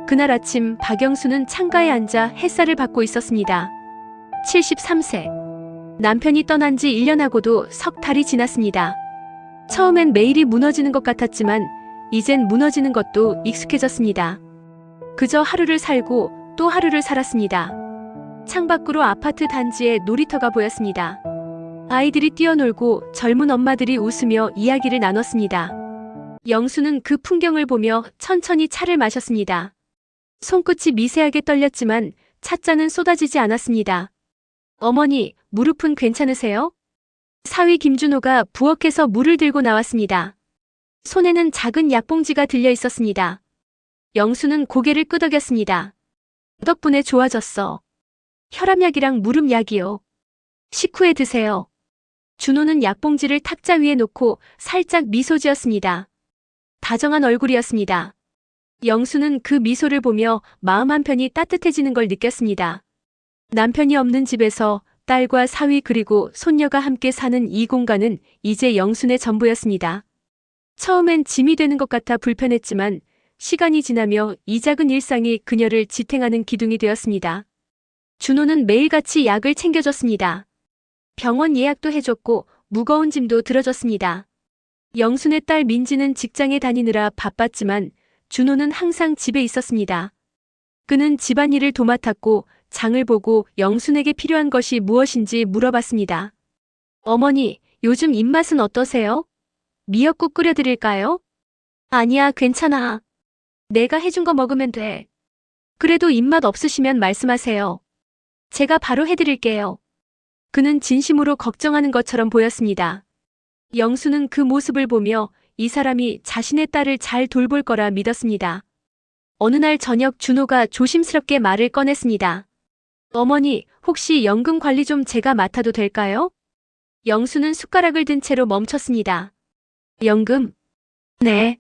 그날 아침 박영수는 창가에 앉아 햇살을 받고 있었습니다. 73세. 남편이 떠난 지 1년하고도 석 달이 지났습니다. 처음엔 매일이 무너지는 것 같았지만 이젠 무너지는 것도 익숙해졌습니다. 그저 하루를 살고 또 하루를 살았습니다. 창밖으로 아파트 단지에 놀이터가 보였습니다. 아이들이 뛰어놀고 젊은 엄마들이 웃으며 이야기를 나눴습니다. 영수는 그 풍경을 보며 천천히 차를 마셨습니다. 손끝이 미세하게 떨렸지만 찻잔은 쏟아지지 않았습니다. 어머니, 무릎은 괜찮으세요? 사위 김준호가 부엌에서 물을 들고 나왔습니다. 손에는 작은 약봉지가 들려 있었습니다. 영수는 고개를 끄덕였습니다. 덕분에 좋아졌어. 혈압약이랑 무릎약이요. 식후에 드세요. 준호는 약봉지를 탁자 위에 놓고 살짝 미소 지었습니다. 다정한 얼굴이었습니다. 영수는 그 미소를 보며 마음 한편이 따뜻해지는 걸 느꼈습니다. 남편이 없는 집에서 딸과 사위 그리고 손녀가 함께 사는 이 공간은 이제 영순의 전부였습니다. 처음엔 짐이 되는 것 같아 불편했지만 시간이 지나며 이 작은 일상이 그녀를 지탱하는 기둥이 되었습니다. 준호는 매일같이 약을 챙겨줬습니다. 병원 예약도 해줬고 무거운 짐도 들어줬습니다. 영순의 딸 민지는 직장에 다니느라 바빴지만 준호는 항상 집에 있었습니다. 그는 집안일을 도맡았고 장을 보고 영순에게 필요한 것이 무엇인지 물어봤습니다. 어머니, 요즘 입맛은 어떠세요? 미역국 끓여드릴까요? 아니야, 괜찮아. 내가 해준 거 먹으면 돼. 그래도 입맛 없으시면 말씀하세요. 제가 바로 해드릴게요. 그는 진심으로 걱정하는 것처럼 보였습니다. 영수는 그 모습을 보며 이 사람이 자신의 딸을 잘 돌볼 거라 믿었습니다. 어느 날 저녁 준호가 조심스럽게 말을 꺼냈습니다. 어머니, 혹시 연금 관리 좀 제가 맡아도 될까요? 영수는 숟가락을 든 채로 멈췄습니다. 연금? 네.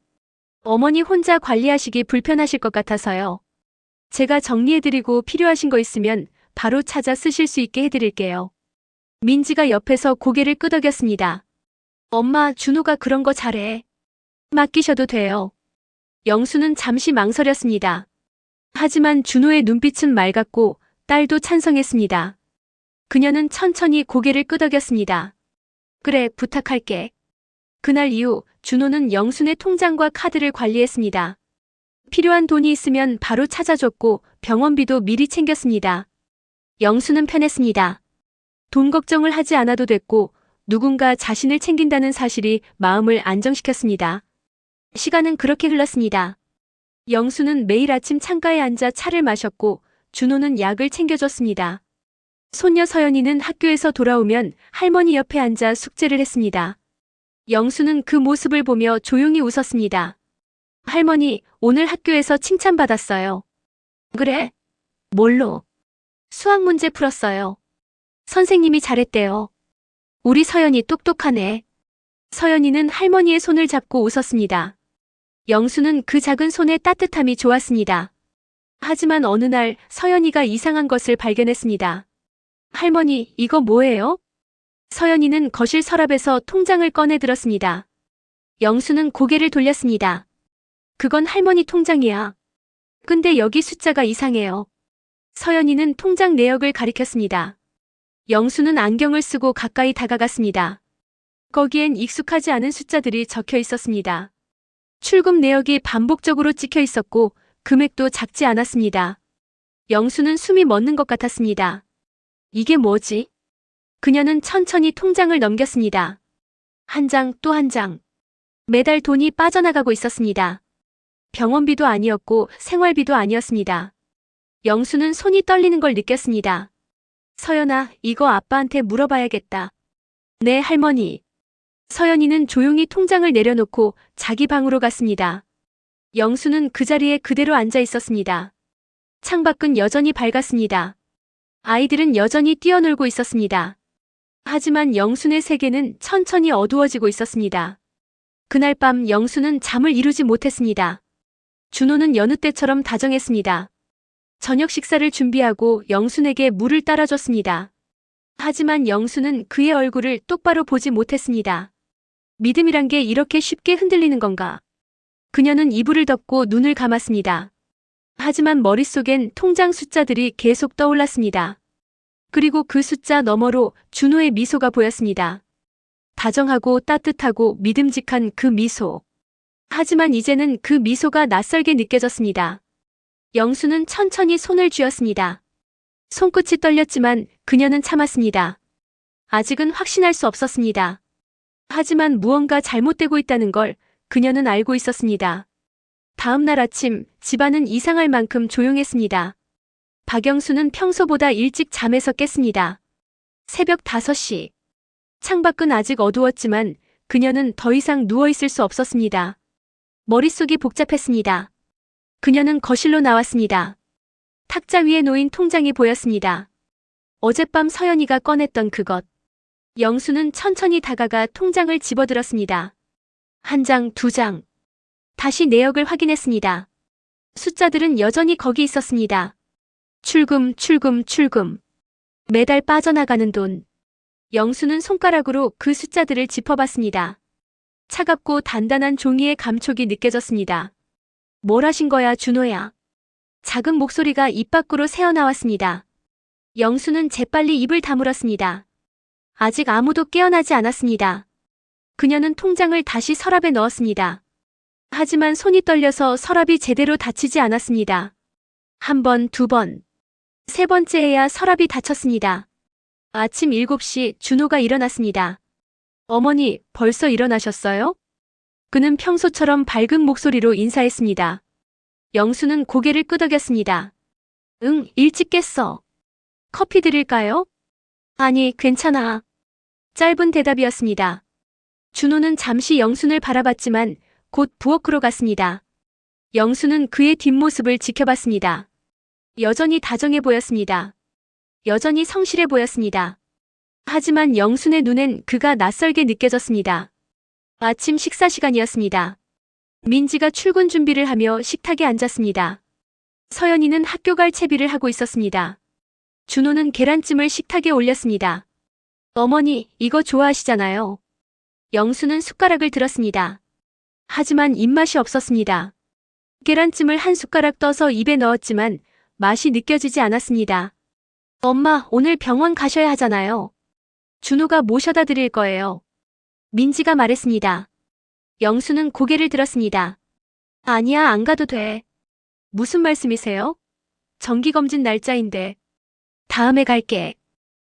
어머니 혼자 관리하시기 불편하실 것 같아서요. 제가 정리해드리고 필요하신 거 있으면 바로 찾아 쓰실 수 있게 해드릴게요. 민지가 옆에서 고개를 끄덕였습니다. 엄마, 준호가 그런 거 잘해. 맡기셔도 돼요. 영수는 잠시 망설였습니다. 하지만 준호의 눈빛은 맑았고 딸도 찬성했습니다. 그녀는 천천히 고개를 끄덕였습니다. 그래, 부탁할게. 그날 이후 준호는 영순의 통장과 카드를 관리했습니다. 필요한 돈이 있으면 바로 찾아줬고 병원비도 미리 챙겼습니다. 영수는 편했습니다. 돈 걱정을 하지 않아도 됐고 누군가 자신을 챙긴다는 사실이 마음을 안정시켰습니다. 시간은 그렇게 흘렀습니다. 영수는 매일 아침 창가에 앉아 차를 마셨고 준호는 약을 챙겨줬습니다. 손녀 서연이는 학교에서 돌아오면 할머니 옆에 앉아 숙제를 했습니다. 영수는 그 모습을 보며 조용히 웃었습니다. 할머니, 오늘 학교에서 칭찬받았어요. 그래? 뭘로? 수학 문제 풀었어요. 선생님이 잘했대요. 우리 서연이 똑똑하네. 서연이는 할머니의 손을 잡고 웃었습니다. 영수는 그 작은 손의 따뜻함이 좋았습니다. 하지만 어느 날 서연이가 이상한 것을 발견했습니다. 할머니, 이거 뭐예요? 서연이는 거실 서랍에서 통장을 꺼내 들었습니다. 영수는 고개를 돌렸습니다. 그건 할머니 통장이야. 근데 여기 숫자가 이상해요. 서연이는 통장 내역을 가리켰습니다. 영수는 안경을 쓰고 가까이 다가갔습니다. 거기엔 익숙하지 않은 숫자들이 적혀 있었습니다. 출금 내역이 반복적으로 찍혀 있었고 금액도 작지 않았습니다. 영수는 숨이 멎는 것 같았습니다. 이게 뭐지? 그녀는 천천히 통장을 넘겼습니다. 한 장 또 한 장. 매달 돈이 빠져나가고 있었습니다. 병원비도 아니었고 생활비도 아니었습니다. 영수는 손이 떨리는 걸 느꼈습니다. 서연아, 이거 아빠한테 물어봐야겠다. 네, 할머니. 서연이는 조용히 통장을 내려놓고 자기 방으로 갔습니다. 영수는 그 자리에 그대로 앉아 있었습니다. 창밖은 여전히 밝았습니다. 아이들은 여전히 뛰어놀고 있었습니다. 하지만 영순의 세계는 천천히 어두워지고 있었습니다. 그날 밤 영수는 잠을 이루지 못했습니다. 준호는 여느 때처럼 다정했습니다. 저녁 식사를 준비하고 영순에게 물을 따라줬습니다. 하지만 영수는 그의 얼굴을 똑바로 보지 못했습니다. 믿음이란 게 이렇게 쉽게 흔들리는 건가? 그녀는 이불을 덮고 눈을 감았습니다. 하지만 머릿속엔 통장 숫자들이 계속 떠올랐습니다. 그리고 그 숫자 너머로 준호의 미소가 보였습니다. 다정하고 따뜻하고 믿음직한 그 미소. 하지만 이제는 그 미소가 낯설게 느껴졌습니다. 영수는 천천히 손을 쥐었습니다. 손끝이 떨렸지만 그녀는 참았습니다. 아직은 확신할 수 없었습니다. 하지만 무언가 잘못되고 있다는 걸 그녀는 알고 있었습니다. 다음 날 아침 집안은 이상할 만큼 조용했습니다. 박영수는 평소보다 일찍 잠에서 깼습니다. 새벽 5시. 창밖은 아직 어두웠지만 그녀는 더 이상 누워있을 수 없었습니다. 머릿속이 복잡했습니다. 그녀는 거실로 나왔습니다. 탁자 위에 놓인 통장이 보였습니다. 어젯밤 서연이가 꺼냈던 그것. 영수는 천천히 다가가 통장을 집어들었습니다. 1장, 2장. 다시 내역을 확인했습니다. 숫자들은 여전히 거기 있었습니다. 출금, 출금, 출금. 매달 빠져나가는 돈. 영수는 손가락으로 그 숫자들을 짚어봤습니다. 차갑고 단단한 종이의 감촉이 느껴졌습니다. 뭘 하신 거야, 준호야? 작은 목소리가 입 밖으로 새어나왔습니다. 영수는 재빨리 입을 다물었습니다. 아직 아무도 깨어나지 않았습니다. 그녀는 통장을 다시 서랍에 넣었습니다. 하지만 손이 떨려서 서랍이 제대로 닫히지 않았습니다. 1번, 2번. 3번째에야 서랍이 닫혔습니다. 아침 7시 준호가 일어났습니다. 어머니, 벌써 일어나셨어요? 그는 평소처럼 밝은 목소리로 인사했습니다. 영수는 고개를 끄덕였습니다. 응, 일찍 깼어. 커피 드릴까요? 아니, 괜찮아. 짧은 대답이었습니다. 준호는 잠시 영순을 바라봤지만 곧 부엌으로 갔습니다. 영수는 그의 뒷모습을 지켜봤습니다. 여전히 다정해 보였습니다. 여전히 성실해 보였습니다. 하지만 영순의 눈엔 그가 낯설게 느껴졌습니다. 아침 식사 시간이었습니다. 민지가 출근 준비를 하며 식탁에 앉았습니다. 서연이는 학교 갈 채비를 하고 있었습니다. 준호는 계란찜을 식탁에 올렸습니다. 어머니, 이거 좋아하시잖아요. 영수는 숟가락을 들었습니다. 하지만 입맛이 없었습니다. 계란찜을 한 숟가락 떠서 입에 넣었지만 맛이 느껴지지 않았습니다. 엄마, 오늘 병원 가셔야 하잖아요. 준호가 모셔다 드릴 거예요. 민지가 말했습니다. 영수는 고개를 들었습니다. 아니야, 안 가도 돼. 무슨 말씀이세요? 정기검진 날짜인데. 다음에 갈게.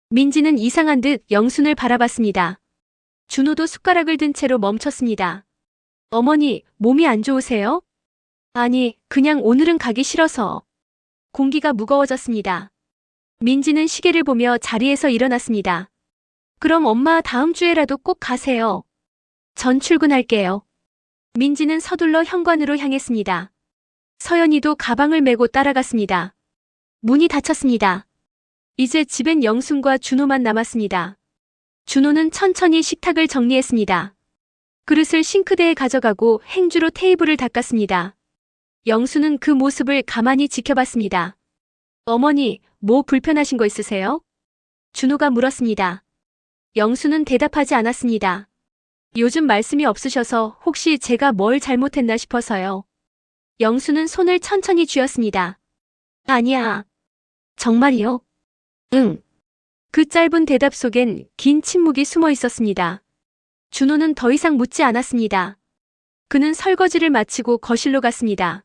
민지는 이상한 듯 영순을 바라봤습니다. 준호도 숟가락을 든 채로 멈췄습니다. 어머니, 몸이 안 좋으세요? 아니, 그냥 오늘은 가기 싫어서. 공기가 무거워졌습니다. 민지는 시계를 보며 자리에서 일어났습니다. 그럼 엄마 다음 주에라도 꼭 가세요. 전 출근할게요. 민지는 서둘러 현관으로 향했습니다. 서연이도 가방을 메고 따라갔습니다. 문이 닫혔습니다. 이제 집엔 영순과 준호만 남았습니다. 준호는 천천히 식탁을 정리했습니다. 그릇을 싱크대에 가져가고 행주로 테이블을 닦았습니다. 영수는 그 모습을 가만히 지켜봤습니다. 어머니, 뭐 불편하신 거 있으세요? 준호가 물었습니다. 영수는 대답하지 않았습니다. 요즘 말씀이 없으셔서 혹시 제가 뭘 잘못했나 싶어서요. 영수는 손을 천천히 쥐었습니다. 아니야. 정말이요? 응. 그 짧은 대답 속엔 긴 침묵이 숨어 있었습니다. 준호는 더 이상 묻지 않았습니다. 그는 설거지를 마치고 거실로 갔습니다.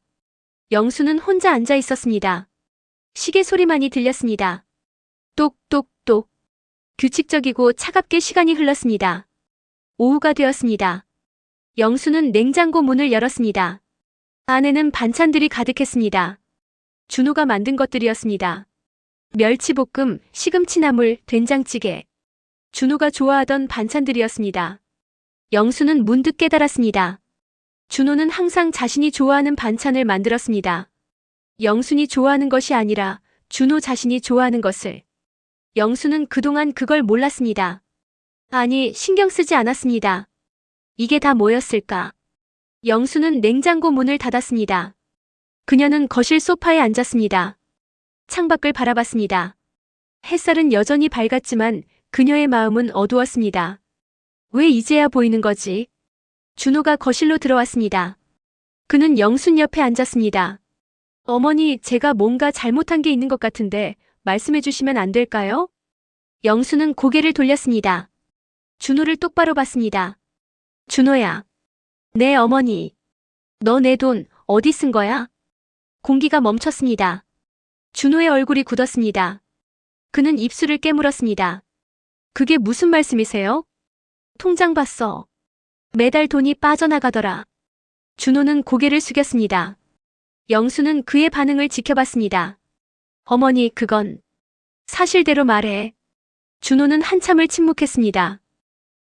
영수는 혼자 앉아 있었습니다. 시계 소리만이 들렸습니다. 똑똑똑. 규칙적이고 차갑게 시간이 흘렀습니다. 오후가 되었습니다. 영수는 냉장고 문을 열었습니다. 안에는 반찬들이 가득했습니다. 준호가 만든 것들이었습니다. 멸치볶음, 시금치나물, 된장찌개. 준호가 좋아하던 반찬들이었습니다. 영수는 문득 깨달았습니다. 준호는 항상 자신이 좋아하는 반찬을 만들었습니다. 영순이 좋아하는 것이 아니라 준호 자신이 좋아하는 것을. 영수는 그동안 그걸 몰랐습니다. 아니, 신경 쓰지 않았습니다. 이게 다 뭐였을까? 영수는 냉장고 문을 닫았습니다. 그녀는 거실 소파에 앉았습니다. 창밖을 바라봤습니다. 햇살은 여전히 밝았지만 그녀의 마음은 어두웠습니다. 왜 이제야 보이는 거지? 준호가 거실로 들어왔습니다. 그는 영순 옆에 앉았습니다. 어머니, 제가 뭔가 잘못한 게 있는 것 같은데 말씀해 주시면 안 될까요? 영수는 고개를 돌렸습니다. 준호를 똑바로 봤습니다. 준호야. 네, 어머니. 너 내 돈 어디 쓴 거야? 공기가 멈췄습니다. 준호의 얼굴이 굳었습니다. 그는 입술을 깨물었습니다. 그게 무슨 말씀이세요? 통장 봤어. 매달 돈이 빠져나가더라. 준호는 고개를 숙였습니다. 영수는 그의 반응을 지켜봤습니다. 어머니, 그건 사실대로 말해. 준호는 한참을 침묵했습니다.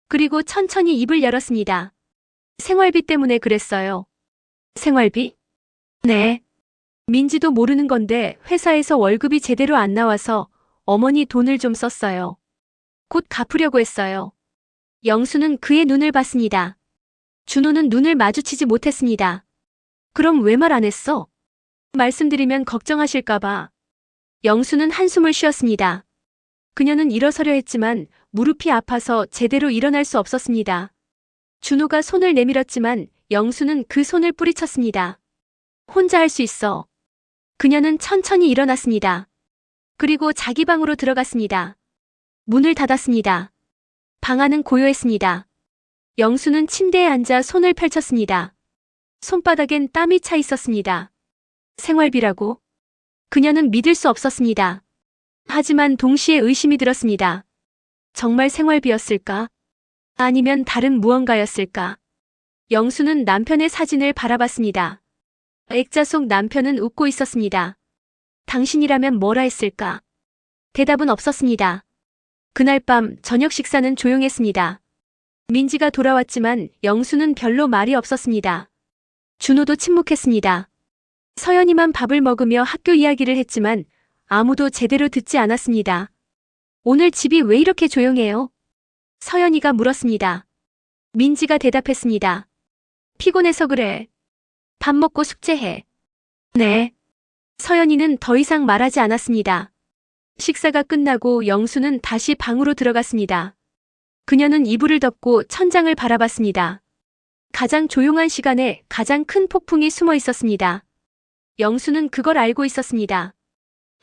그리고 천천히 입을 열었습니다. 생활비 때문에 그랬어요. 생활비? 네. 민지도 모르는 건데 회사에서 월급이 제대로 안 나와서 어머니 돈을 좀 썼어요. 곧 갚으려고 했어요. 영수는 그의 눈을 봤습니다. 준호는 눈을 마주치지 못했습니다. 그럼 왜 말 안 했어? 말씀드리면 걱정하실까봐. 영수는 한숨을 쉬었습니다. 그녀는 일어서려 했지만 무릎이 아파서 제대로 일어날 수 없었습니다. 준호가 손을 내밀었지만 영수는 그 손을 뿌리쳤습니다. 혼자 할 수 있어. 그녀는 천천히 일어났습니다. 그리고 자기 방으로 들어갔습니다. 문을 닫았습니다. 방 안은 고요했습니다. 영수는 침대에 앉아 손을 펼쳤습니다. 손바닥엔 땀이 차 있었습니다. 생활비라고? 그녀는 믿을 수 없었습니다. 하지만 동시에 의심이 들었습니다. 정말 생활비였을까? 아니면 다른 무언가였을까? 영수는 남편의 사진을 바라봤습니다. 액자 속 남편은 웃고 있었습니다. 당신이라면 뭐라 했을까? 대답은 없었습니다. 그날 밤 저녁 식사는 조용했습니다. 민지가 돌아왔지만 영수는 별로 말이 없었습니다. 준호도 침묵했습니다. 서연이만 밥을 먹으며 학교 이야기를 했지만 아무도 제대로 듣지 않았습니다. 오늘 집이 왜 이렇게 조용해요? 서연이가 물었습니다. 민지가 대답했습니다. 피곤해서 그래. 밥 먹고 숙제해. 네. 서연이는 더 이상 말하지 않았습니다. 식사가 끝나고 영수는 다시 방으로 들어갔습니다. 그녀는 이불을 덮고 천장을 바라봤습니다. 가장 조용한 시간에 가장 큰 폭풍이 숨어 있었습니다. 영수는 그걸 알고 있었습니다.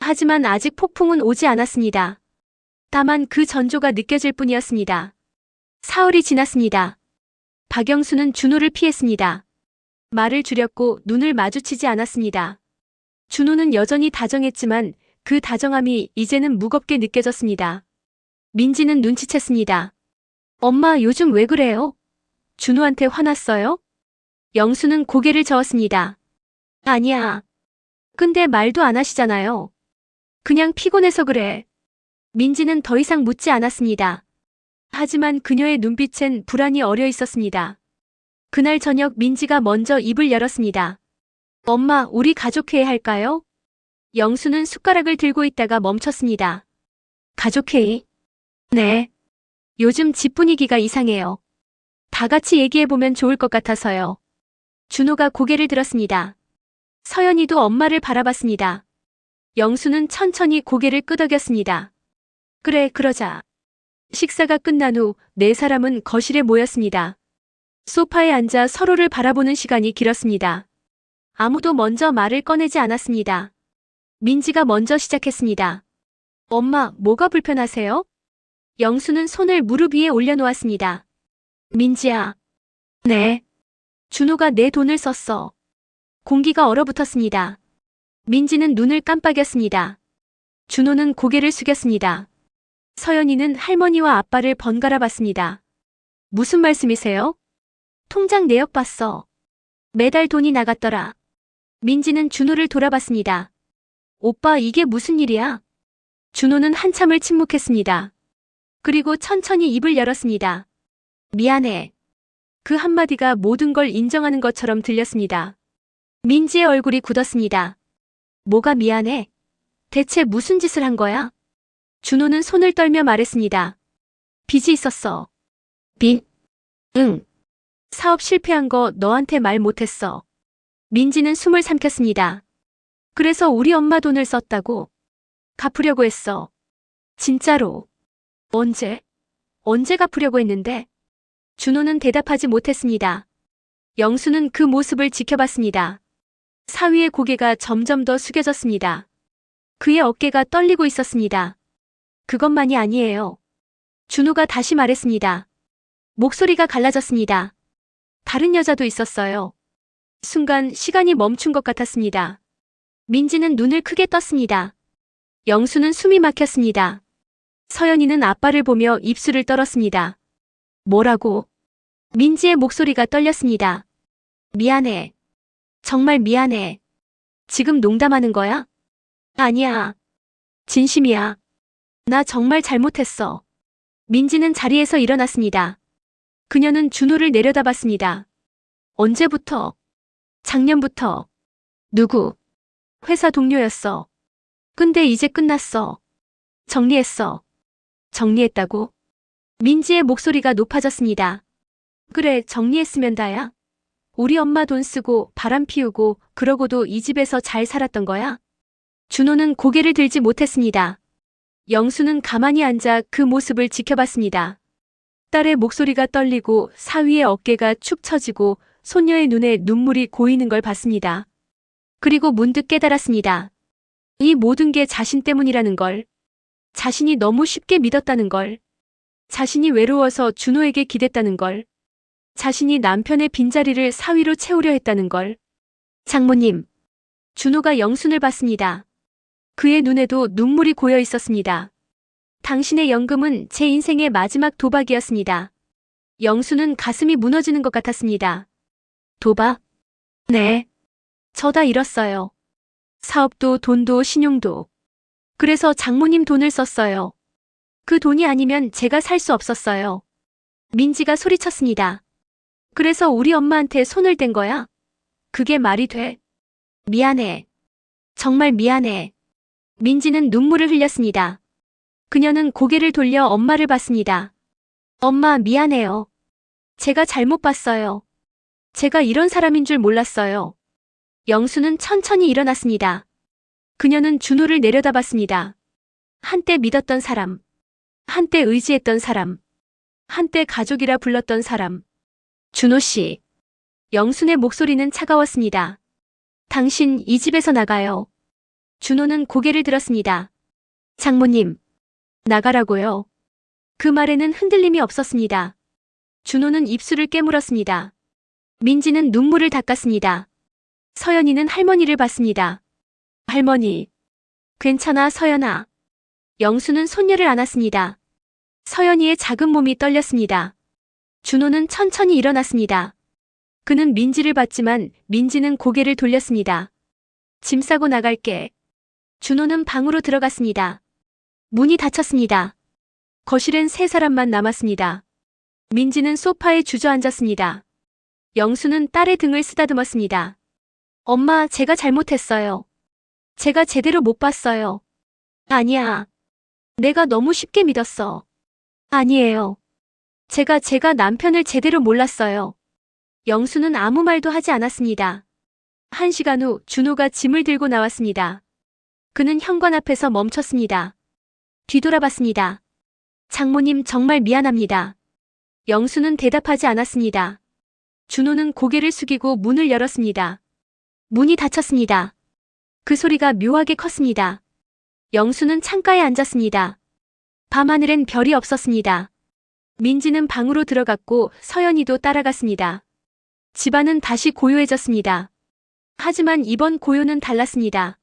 하지만 아직 폭풍은 오지 않았습니다. 다만 그 전조가 느껴질 뿐이었습니다. 사흘이 지났습니다. 박영수는 준호를 피했습니다. 말을 줄였고 눈을 마주치지 않았습니다. 준호는 여전히 다정했지만 그 다정함이 이제는 무겁게 느껴졌습니다. 민지는 눈치챘습니다. 엄마, 요즘 왜 그래요? 준호한테 화났어요? 영수는 고개를 저었습니다. 아니야. 근데 말도 안 하시잖아요. 그냥 피곤해서 그래. 민지는 더 이상 묻지 않았습니다. 하지만 그녀의 눈빛엔 불안이 어려 있었습니다. 그날 저녁 민지가 먼저 입을 열었습니다. 엄마, 우리 가족회의 할까요? 영수는 숟가락을 들고 있다가 멈췄습니다. 가족회의? 네. 요즘 집 분위기가 이상해요. 다 같이 얘기해보면 좋을 것 같아서요. 준호가 고개를 들었습니다. 서연이도 엄마를 바라봤습니다. 영수는 천천히 고개를 끄덕였습니다. 그래, 그러자. 식사가 끝난 후 네 사람은 거실에 모였습니다. 소파에 앉아 서로를 바라보는 시간이 길었습니다. 아무도 먼저 말을 꺼내지 않았습니다. 민지가 먼저 시작했습니다. 엄마, 뭐가 불편하세요? 영수는 손을 무릎 위에 올려놓았습니다. 민지야. 네. 준호가 내 돈을 썼어. 공기가 얼어붙었습니다. 민지는 눈을 깜빡였습니다. 준호는 고개를 숙였습니다. 서연이는 할머니와 아빠를 번갈아 봤습니다. 무슨 말씀이세요? 통장 내역 봤어. 매달 돈이 나갔더라. 민지는 준호를 돌아봤습니다. 오빠, 이게 무슨 일이야? 준호는 한참을 침묵했습니다. 그리고 천천히 입을 열었습니다. 미안해. 그 한마디가 모든 걸 인정하는 것처럼 들렸습니다. 민지의 얼굴이 굳었습니다. 뭐가 미안해? 대체 무슨 짓을 한 거야? 준호는 손을 떨며 말했습니다. 빚이 있었어. 빚? 응. 사업 실패한 거 너한테 말 못했어. 민지는 숨을 삼켰습니다. 그래서 우리 엄마 돈을 썼다고? 갚으려고 했어. 진짜로. 언제? 언제 갚으려고 했는데? 준호는 대답하지 못했습니다. 영수는 그 모습을 지켜봤습니다. 사위의 고개가 점점 더 숙여졌습니다. 그의 어깨가 떨리고 있었습니다. 그것만이 아니에요. 준호가 다시 말했습니다. 목소리가 갈라졌습니다. 다른 여자도 있었어요. 순간 시간이 멈춘 것 같았습니다. 민지는 눈을 크게 떴습니다. 영수는 숨이 막혔습니다. 서연이는 아빠를 보며 입술을 떨었습니다. 뭐라고? 민지의 목소리가 떨렸습니다. 미안해. 정말 미안해. 지금 농담하는 거야? 아니야. 진심이야. 나 정말 잘못했어. 민지는 자리에서 일어났습니다. 그녀는 준호를 내려다봤습니다. 언제부터? 작년부터. 누구? 회사 동료였어. 근데 이제 끝났어. 정리했어. 정리했다고? 민지의 목소리가 높아졌습니다. 그래, 정리했으면 다야. 우리 엄마 돈 쓰고 바람 피우고 그러고도 이 집에서 잘 살았던 거야? 준호는 고개를 들지 못했습니다. 영수는 가만히 앉아 그 모습을 지켜봤습니다. 딸의 목소리가 떨리고 사위의 어깨가 축 처지고 손녀의 눈에 눈물이 고이는 걸 봤습니다. 그리고 문득 깨달았습니다. 이 모든 게 자신 때문이라는 걸. 자신이 너무 쉽게 믿었다는 걸. 자신이 외로워서 준호에게 기댔다는 걸. 자신이 남편의 빈자리를 사위로 채우려 했다는 걸. 장모님. 준호가 영순을 봤습니다. 그의 눈에도 눈물이 고여 있었습니다. 당신의 연금은 제 인생의 마지막 도박이었습니다. 영수는 가슴이 무너지는 것 같았습니다. 도박? 네. 저 다 잃었어요. 사업도 돈도 신용도. 그래서 장모님 돈을 썼어요. 그 돈이 아니면 제가 살 수 없었어요. 민지가 소리쳤습니다. 그래서 우리 엄마한테 손을 댄 거야? 그게 말이 돼? 미안해. 정말 미안해. 민지는 눈물을 흘렸습니다. 그녀는 고개를 돌려 엄마를 봤습니다. 엄마, 미안해요. 제가 잘못 봤어요. 제가 이런 사람인 줄 몰랐어요. 영수는 천천히 일어났습니다. 그녀는 준호를 내려다봤습니다. 한때 믿었던 사람, 한때 의지했던 사람, 한때 가족이라 불렀던 사람. 준호 씨. 영순의 목소리는 차가웠습니다. 당신 이 집에서 나가요. 준호는 고개를 들었습니다. 장모님. 나가라고요. 그 말에는 흔들림이 없었습니다. 준호는 입술을 깨물었습니다. 민지는 눈물을 닦았습니다. 서연이는 할머니를 봤습니다. 할머니. 괜찮아, 서연아. 영수는 손녀를 안았습니다. 서연이의 작은 몸이 떨렸습니다. 준호는 천천히 일어났습니다. 그는 민지를 봤지만 민지는 고개를 돌렸습니다. 짐 싸고 나갈게. 준호는 방으로 들어갔습니다. 문이 닫혔습니다. 거실엔 세 사람만 남았습니다. 민지는 소파에 주저앉았습니다. 영수는 딸의 등을 쓰다듬었습니다. 엄마, 제가 잘못했어요. 제가 제대로 못 봤어요. 아니야. 내가 너무 쉽게 믿었어. 아니에요. 제가 남편을 제대로 몰랐어요. 영수는 아무 말도 하지 않았습니다. 1시간 후 준호가 짐을 들고 나왔습니다. 그는 현관 앞에서 멈췄습니다. 뒤돌아봤습니다. 장모님, 정말 미안합니다. 영수는 대답하지 않았습니다. 준호는 고개를 숙이고 문을 열었습니다. 문이 닫혔습니다. 그 소리가 묘하게 컸습니다. 영수는 창가에 앉았습니다. 밤하늘엔 별이 없었습니다. 민지는 방으로 들어갔고 서연이도 따라갔습니다. 집안은 다시 고요해졌습니다. 하지만 이번 고요는 달랐습니다.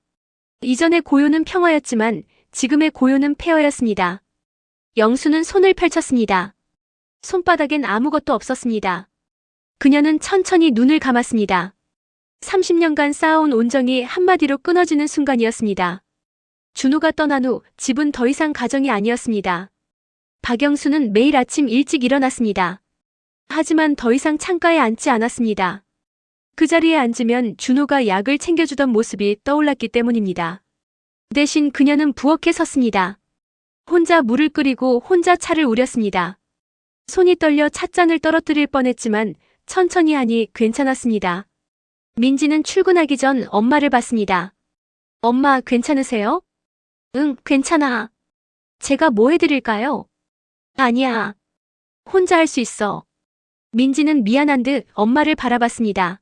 이전의 고요는 평화였지만 지금의 고요는 폐허였습니다. 영수는 손을 펼쳤습니다. 손바닥엔 아무것도 없었습니다. 그녀는 천천히 눈을 감았습니다. 30년간 쌓아온 온정이 한마디로 끊어지는 순간이었습니다. 준호가 떠난 후 집은 더 이상 가정이 아니었습니다. 박영수는 매일 아침 일찍 일어났습니다. 하지만 더 이상 창가에 앉지 않았습니다. 그 자리에 앉으면 준호가 약을 챙겨주던 모습이 떠올랐기 때문입니다. 대신 그녀는 부엌에 섰습니다. 혼자 물을 끓이고 혼자 차를 우렸습니다. 손이 떨려 찻잔을 떨어뜨릴 뻔했지만 천천히 하니 괜찮았습니다. 민지는 출근하기 전 엄마를 봤습니다. 엄마, 괜찮으세요? 응, 괜찮아. 제가 뭐 해드릴까요? 아니야. 혼자 할 수 있어. 민지는 미안한 듯 엄마를 바라봤습니다.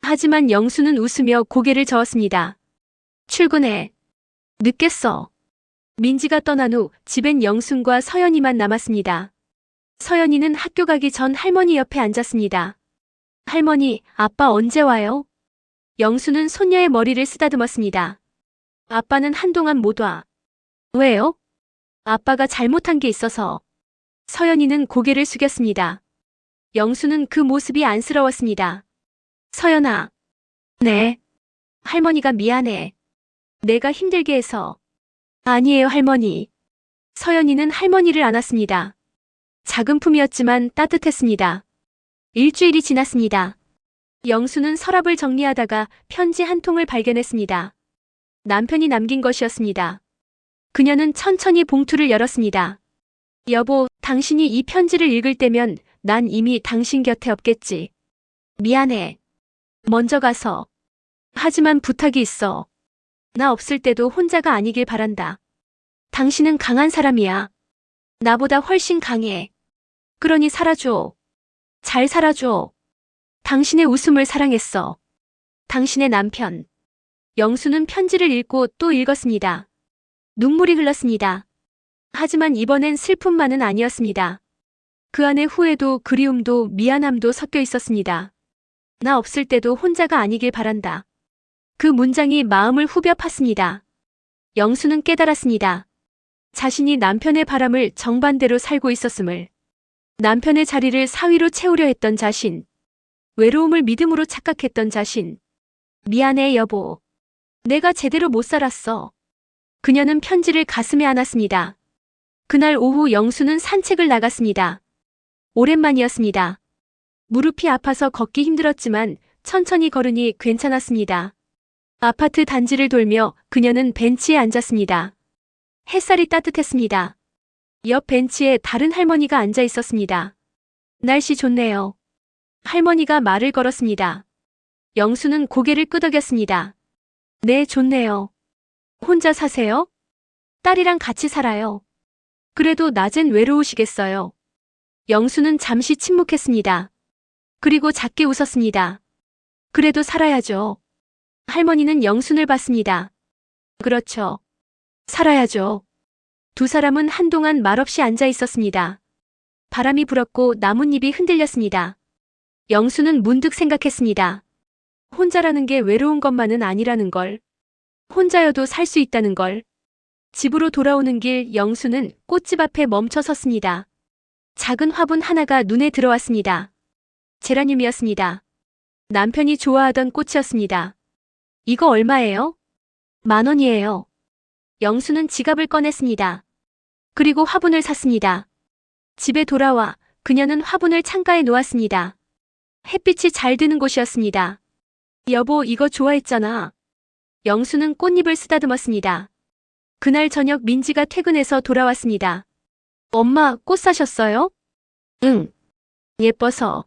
하지만 영수는 웃으며 고개를 저었습니다. 출근해. 늦겠어. 민지가 떠난 후 집엔 영순과 서연이만 남았습니다. 서연이는 학교 가기 전 할머니 옆에 앉았습니다. 할머니, 아빠 언제 와요? 영수는 손녀의 머리를 쓰다듬었습니다. 아빠는 한동안 못 와. 왜요? 아빠가 잘못한 게 있어서. 서연이는 고개를 숙였습니다. 영수는 그 모습이 안쓰러웠습니다. 서연아. 네. 할머니가 미안해. 내가 힘들게 해서. 아니에요, 할머니. 서연이는 할머니를 안았습니다. 작은 품이었지만 따뜻했습니다. 일주일이 지났습니다. 영수는 서랍을 정리하다가 편지 한 통을 발견했습니다. 남편이 남긴 것이었습니다. 그녀는 천천히 봉투를 열었습니다. 여보, 당신이 이 편지를 읽을 때면 난 이미 당신 곁에 없겠지. 미안해. 먼저 가서. 하지만 부탁이 있어. 나 없을 때도 혼자가 아니길 바란다. 당신은 강한 사람이야. 나보다 훨씬 강해. 그러니 살아줘. 잘 살아줘. 당신의 웃음을 사랑했어. 당신의 남편. 영수는 편지를 읽고 또 읽었습니다. 눈물이 흘렀습니다. 하지만 이번엔 슬픔만은 아니었습니다. 그 안에 후회도 그리움도 미안함도 섞여 있었습니다. 나 없을 때도 혼자가 아니길 바란다. 그 문장이 마음을 후벼 팠습니다. 영수는 깨달았습니다. 자신이 남편의 바람을 정반대로 살고 있었음을. 남편의 자리를 사위로 채우려 했던 자신. 외로움을 믿음으로 착각했던 자신. 미안해, 여보. 내가 제대로 못 살았어. 그녀는 편지를 가슴에 안았습니다. 그날 오후 영수는 산책을 나갔습니다. 오랜만이었습니다. 무릎이 아파서 걷기 힘들었지만 천천히 걸으니 괜찮았습니다. 아파트 단지를 돌며 그녀는 벤치에 앉았습니다. 햇살이 따뜻했습니다. 옆 벤치에 다른 할머니가 앉아 있었습니다. 날씨 좋네요. 할머니가 말을 걸었습니다. 영수는 고개를 끄덕였습니다. 네, 좋네요. 혼자 사세요? 딸이랑 같이 살아요. 그래도 낮엔 외로우시겠어요. 영수는 잠시 침묵했습니다. 그리고 작게 웃었습니다. 그래도 살아야죠. 할머니는 영순을 봤습니다. 그렇죠. 살아야죠. 두 사람은 한동안 말없이 앉아 있었습니다. 바람이 불었고 나뭇잎이 흔들렸습니다. 영수는 문득 생각했습니다. 혼자라는 게 외로운 것만은 아니라는 걸. 혼자여도 살 수 있다는 걸. 집으로 돌아오는 길 영수는 꽃집 앞에 멈춰 섰습니다. 작은 화분 하나가 눈에 들어왔습니다. 제라늄이었습니다. 남편이 좋아하던 꽃이었습니다. 이거 얼마예요? 10,000원이에요. 영수는 지갑을 꺼냈습니다. 그리고 화분을 샀습니다. 집에 돌아와 그녀는 화분을 창가에 놓았습니다. 햇빛이 잘 드는 곳이었습니다. 여보, 이거 좋아했잖아. 영수는 꽃잎을 쓰다듬었습니다. 그날 저녁 민지가 퇴근해서 돌아왔습니다. 엄마, 꽃 사셨어요? 응. 예뻐서.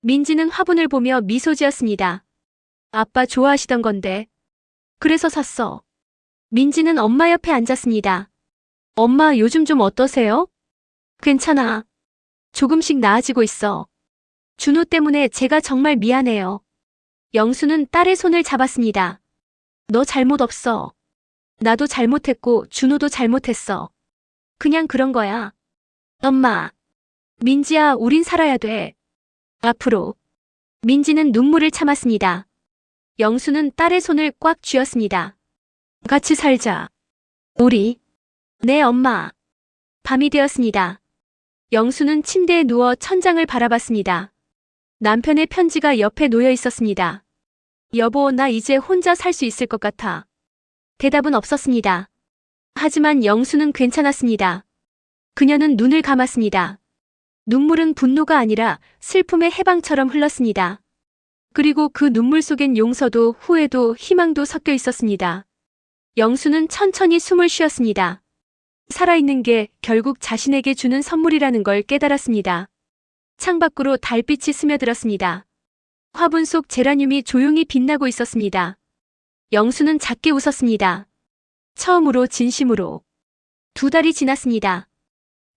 민지는 화분을 보며 미소 지었습니다. 아빠 좋아하시던 건데. 그래서 샀어. 민지는 엄마 옆에 앉았습니다. 엄마, 요즘 좀 어떠세요? 괜찮아. 조금씩 나아지고 있어. 준호 때문에 제가 정말 미안해요. 영수는 딸의 손을 잡았습니다. 너 잘못 없어. 나도 잘못했고 준호도 잘못했어. 그냥 그런 거야. 엄마. 민지야, 우린 살아야 돼. 앞으로. 민지는 눈물을 참았습니다. 영수는 딸의 손을 꽉 쥐었습니다. 같이 살자. 우리. 네, 엄마. 밤이 되었습니다. 영수는 침대에 누워 천장을 바라봤습니다. 남편의 편지가 옆에 놓여 있었습니다. 여보, 나 이제 혼자 살 수 있을 것 같아. 대답은 없었습니다. 하지만 영수는 괜찮았습니다. 그녀는 눈을 감았습니다. 눈물은 분노가 아니라 슬픔의 해방처럼 흘렀습니다. 그리고 그 눈물 속엔 용서도 후회도 희망도 섞여 있었습니다. 영수는 천천히 숨을 쉬었습니다. 살아있는 게 결국 자신에게 주는 선물이라는 걸 깨달았습니다. 창밖으로 달빛이 스며들었습니다. 화분 속 제라늄이 조용히 빛나고 있었습니다. 영수는 작게 웃었습니다. 처음으로 진심으로. 2달이 지났습니다.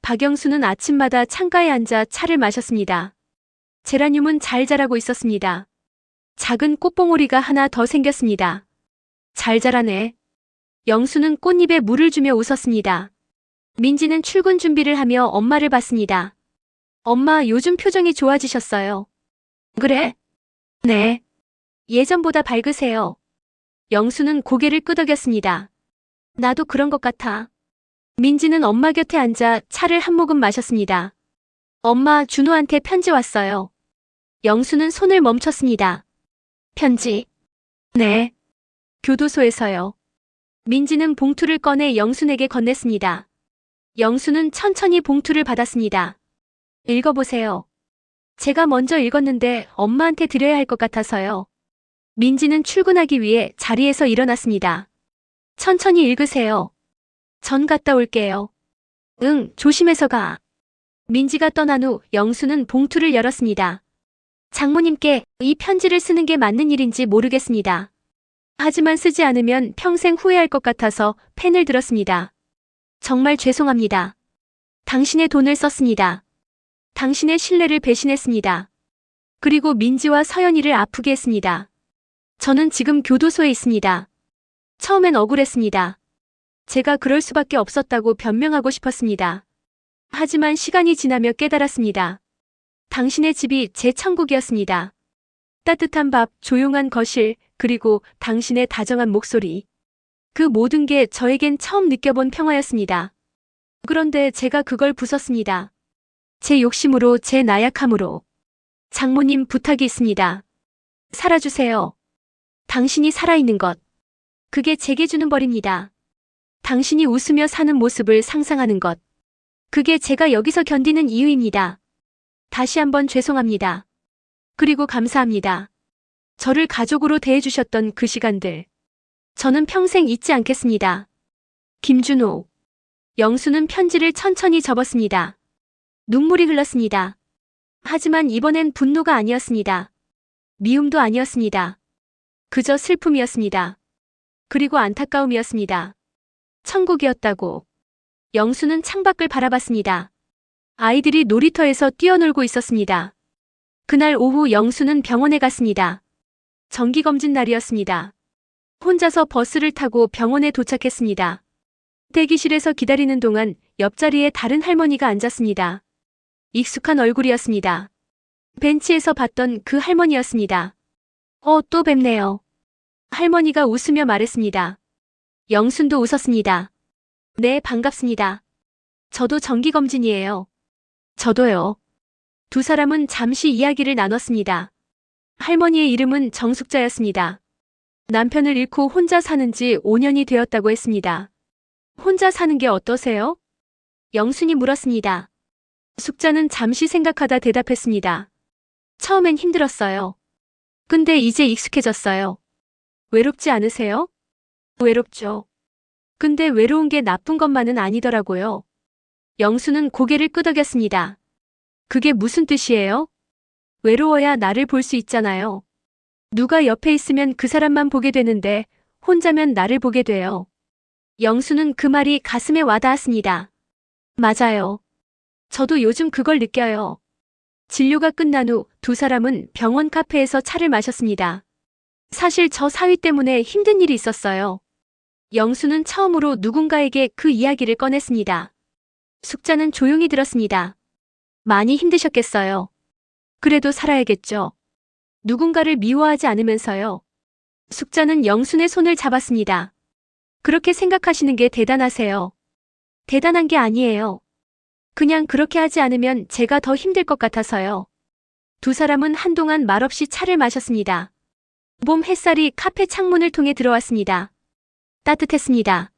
박영수는 아침마다 창가에 앉아 차를 마셨습니다. 제라늄은 잘 자라고 있었습니다. 작은 꽃봉오리가 하나 더 생겼습니다. 잘 자라네. 영수는 꽃잎에 물을 주며 웃었습니다. 민지는 출근 준비를 하며 엄마를 봤습니다. 엄마, 요즘 표정이 좋아지셨어요. 그래? 네. 예전보다 밝으세요. 영수는 고개를 끄덕였습니다. 나도 그런 것 같아. 민지는 엄마 곁에 앉아 차를 한 모금 마셨습니다. 엄마, 준호한테 편지 왔어요. 영수는 손을 멈췄습니다. 편지? 네. 교도소에서요. 민지는 봉투를 꺼내 영순에게 건넸습니다. 영수는 천천히 봉투를 받았습니다. 읽어보세요. 제가 먼저 읽었는데 엄마한테 드려야 할 것 같아서요. 민지는 출근하기 위해 자리에서 일어났습니다. 천천히 읽으세요. 전 갔다 올게요. 응, 조심해서 가. 민지가 떠난 후 영수는 봉투를 열었습니다. 장모님께 이 편지를 쓰는 게 맞는 일인지 모르겠습니다. 하지만 쓰지 않으면 평생 후회할 것 같아서 펜을 들었습니다. 정말 죄송합니다. 당신의 돈을 썼습니다. 당신의 신뢰를 배신했습니다. 그리고 민지와 서연이를 아프게 했습니다. 저는 지금 교도소에 있습니다. 처음엔 억울했습니다. 제가 그럴 수밖에 없었다고 변명하고 싶었습니다. 하지만 시간이 지나며 깨달았습니다. 당신의 집이 제 천국이었습니다. 따뜻한 밥, 조용한 거실, 그리고 당신의 다정한 목소리. 그 모든 게 저에겐 처음 느껴본 평화였습니다. 그런데 제가 그걸 부쉈습니다. 제 욕심으로, 제 나약함으로. 장모님, 부탁이 있습니다. 살아주세요. 당신이 살아있는 것. 그게 제게 주는 벌입니다. 당신이 웃으며 사는 모습을 상상하는 것. 그게 제가 여기서 견디는 이유입니다. 다시 한번 죄송합니다. 그리고 감사합니다. 저를 가족으로 대해주셨던 그 시간들. 저는 평생 잊지 않겠습니다. 김준호. 영수는 편지를 천천히 접었습니다. 눈물이 흘렀습니다. 하지만 이번엔 분노가 아니었습니다. 미움도 아니었습니다. 그저 슬픔이었습니다. 그리고 안타까움이었습니다. 천국이었다고. 영수는 창밖을 바라봤습니다. 아이들이 놀이터에서 뛰어놀고 있었습니다. 그날 오후 영수는 병원에 갔습니다. 정기검진 날이었습니다. 혼자서 버스를 타고 병원에 도착했습니다. 대기실에서 기다리는 동안 옆자리에 다른 할머니가 앉았습니다. 익숙한 얼굴이었습니다. 벤치에서 봤던 그 할머니였습니다. 또 뵙네요. 할머니가 웃으며 말했습니다. 영순도 웃었습니다. 네, 반갑습니다. 저도 정기검진이에요. 저도요. 두 사람은 잠시 이야기를 나눴습니다. 할머니의 이름은 정숙자였습니다. 남편을 잃고 혼자 사는 지 5년이 되었다고 했습니다. 혼자 사는 게 어떠세요? 영순이 물었습니다. 숙자는 잠시 생각하다 대답했습니다. 처음엔 힘들었어요. 근데 이제 익숙해졌어요. 외롭지 않으세요? 외롭죠. 근데 외로운 게 나쁜 것만은 아니더라고요. 영수는 고개를 끄덕였습니다. 그게 무슨 뜻이에요? 외로워야 나를 볼 수 있잖아요. 누가 옆에 있으면 그 사람만 보게 되는데 혼자면 나를 보게 돼요. 영수는 그 말이 가슴에 와닿았습니다. 맞아요. 저도 요즘 그걸 느껴요. 진료가 끝난 후 두 사람은 병원 카페에서 차를 마셨습니다. 사실 저 사위 때문에 힘든 일이 있었어요. 영수는 처음으로 누군가에게 그 이야기를 꺼냈습니다. 숙자는 조용히 들었습니다. 많이 힘드셨겠어요. 그래도 살아야겠죠. 누군가를 미워하지 않으면서요. 숙자는 영순의 손을 잡았습니다. 그렇게 생각하시는 게 대단하세요. 대단한 게 아니에요. 그냥 그렇게 하지 않으면 제가 더 힘들 것 같아서요. 두 사람은 한동안 말없이 차를 마셨습니다. 봄 햇살이 카페 창문을 통해 들어왔습니다. 따뜻했습니다.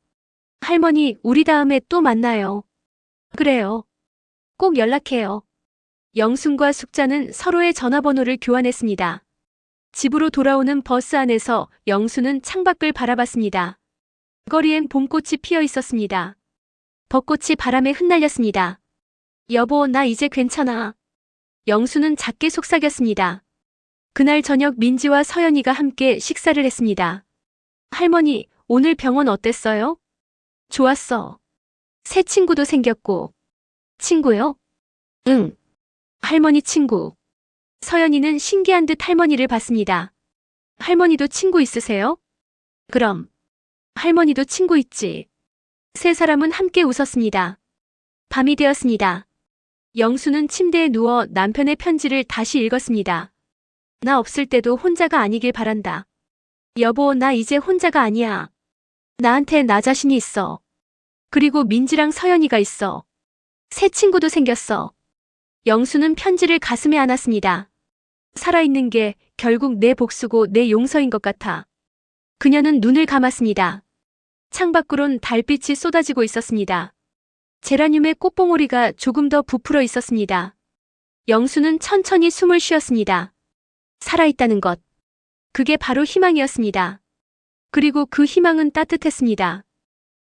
할머니, 우리 다음에 또 만나요. 그래요. 꼭 연락해요. 영순과 숙자는 서로의 전화번호를 교환했습니다. 집으로 돌아오는 버스 안에서 영수는 창밖을 바라봤습니다. 거리엔 봄꽃이 피어 있었습니다. 벚꽃이 바람에 흩날렸습니다. 여보, 나 이제 괜찮아. 영수는 작게 속삭였습니다. 그날 저녁 민지와 서연이가 함께 식사를 했습니다. 할머니, 오늘 병원 어땠어요? 좋았어. 새 친구도 생겼고. 친구요? 응. 할머니 친구. 서연이는 신기한 듯 할머니를 봤습니다. 할머니도 친구 있으세요? 그럼. 할머니도 친구 있지. 세 사람은 함께 웃었습니다. 밤이 되었습니다. 영수는 침대에 누워 남편의 편지를 다시 읽었습니다. 나 없을 때도 혼자가 아니길 바란다. 여보, 나 이제 혼자가 아니야. 나한테 나 자신이 있어. 그리고 민지랑 서연이가 있어. 새 친구도 생겼어. 영수는 편지를 가슴에 안았습니다. 살아있는 게 결국 내 복수고 내 용서인 것 같아. 그녀는 눈을 감았습니다. 창밖으론 달빛이 쏟아지고 있었습니다. 제라늄의 꽃봉오리가 조금 더 부풀어 있었습니다. 영수는 천천히 숨을 쉬었습니다. 살아있다는 것. 그게 바로 희망이었습니다. 그리고 그 희망은 따뜻했습니다.